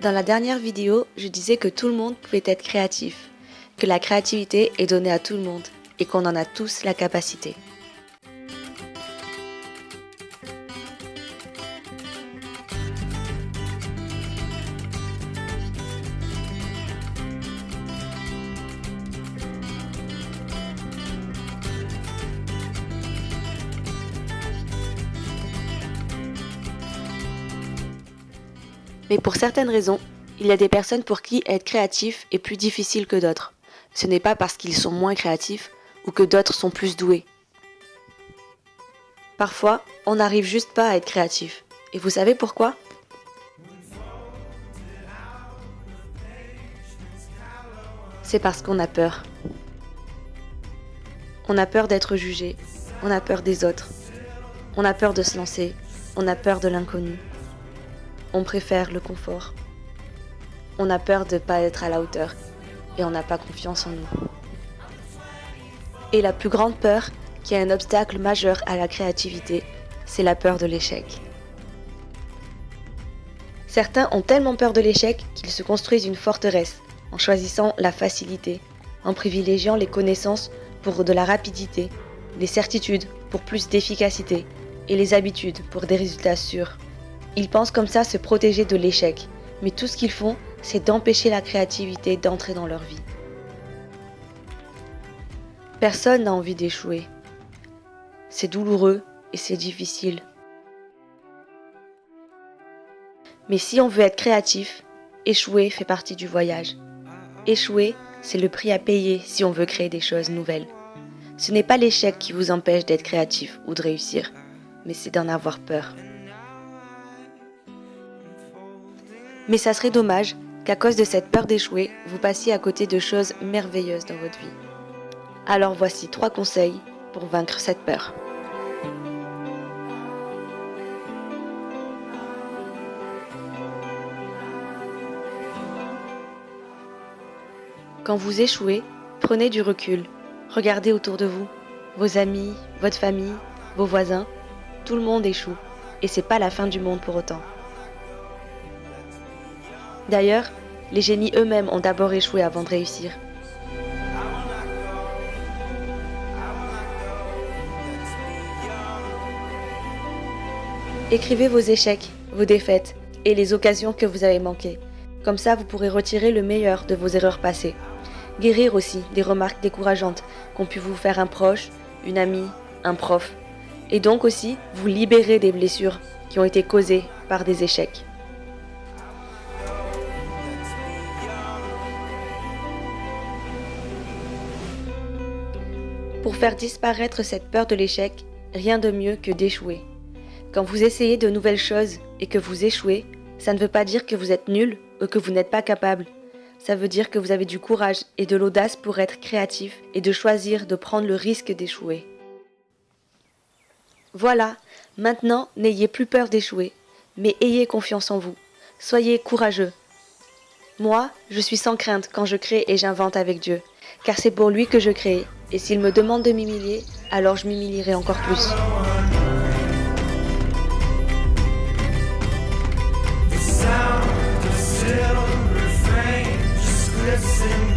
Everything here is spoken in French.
Dans la dernière vidéo, je disais que tout le monde pouvait être créatif, que la créativité est donnée à tout le monde et qu'on en a tous la capacité. Mais pour certaines raisons, il y a des personnes pour qui être créatif est plus difficile que d'autres. Ce n'est pas parce qu'ils sont moins créatifs ou que d'autres sont plus doués. Parfois, on n'arrive juste pas à être créatif. Et vous savez pourquoi ? C'est parce qu'on a peur. On a peur d'être jugé, on a peur des autres, on a peur de se lancer, on a peur de l'inconnu. On préfère le confort. On a peur de ne pas être à la hauteur et on n'a pas confiance en nous. Et la plus grande peur, qui est un obstacle majeur à la créativité, c'est la peur de l'échec. Certains ont tellement peur de l'échec qu'ils se construisent une forteresse en choisissant la facilité, en privilégiant les connaissances pour de la rapidité, les certitudes pour plus d'efficacité et les habitudes pour des résultats sûrs. Ils pensent comme ça se protéger de l'échec, mais tout ce qu'ils font, c'est d'empêcher la créativité d'entrer dans leur vie. Personne n'a envie d'échouer. C'est douloureux et c'est difficile. Mais si on veut être créatif, échouer fait partie du voyage. Échouer, c'est le prix à payer si on veut créer des choses nouvelles. Ce n'est pas l'échec qui vous empêche d'être créatif ou de réussir, mais c'est d'en avoir peur. Mais ça serait dommage qu'à cause de cette peur d'échouer, vous passiez à côté de choses merveilleuses dans votre vie. Alors voici 3 conseils pour vaincre cette peur. Quand vous échouez, prenez du recul. Regardez autour de vous. Vos amis, votre famille, vos voisins, tout le monde échoue. Et c'est pas la fin du monde pour autant. D'ailleurs, les génies eux-mêmes ont d'abord échoué avant de réussir. Écrivez vos échecs, vos défaites et les occasions que vous avez manquées. Comme ça, vous pourrez retirer le meilleur de vos erreurs passées. Guérir aussi des remarques décourageantes qu'ont pu vous faire un proche, une amie, un prof. Et donc aussi vous libérer des blessures qui ont été causées par des échecs. Pour faire disparaître cette peur de l'échec, rien de mieux que d'échouer. Quand vous essayez de nouvelles choses et que vous échouez, ça ne veut pas dire que vous êtes nul ou que vous n'êtes pas capable. Ça veut dire que vous avez du courage et de l'audace pour être créatif et de choisir de prendre le risque d'échouer. Voilà, maintenant n'ayez plus peur d'échouer, mais ayez confiance en vous. Soyez courageux. Moi, je suis sans crainte quand je crée et j'invente avec Dieu, car c'est pour lui que je crée, et s'il me demande de m'humilier, alors je m'humilierai encore plus. Listen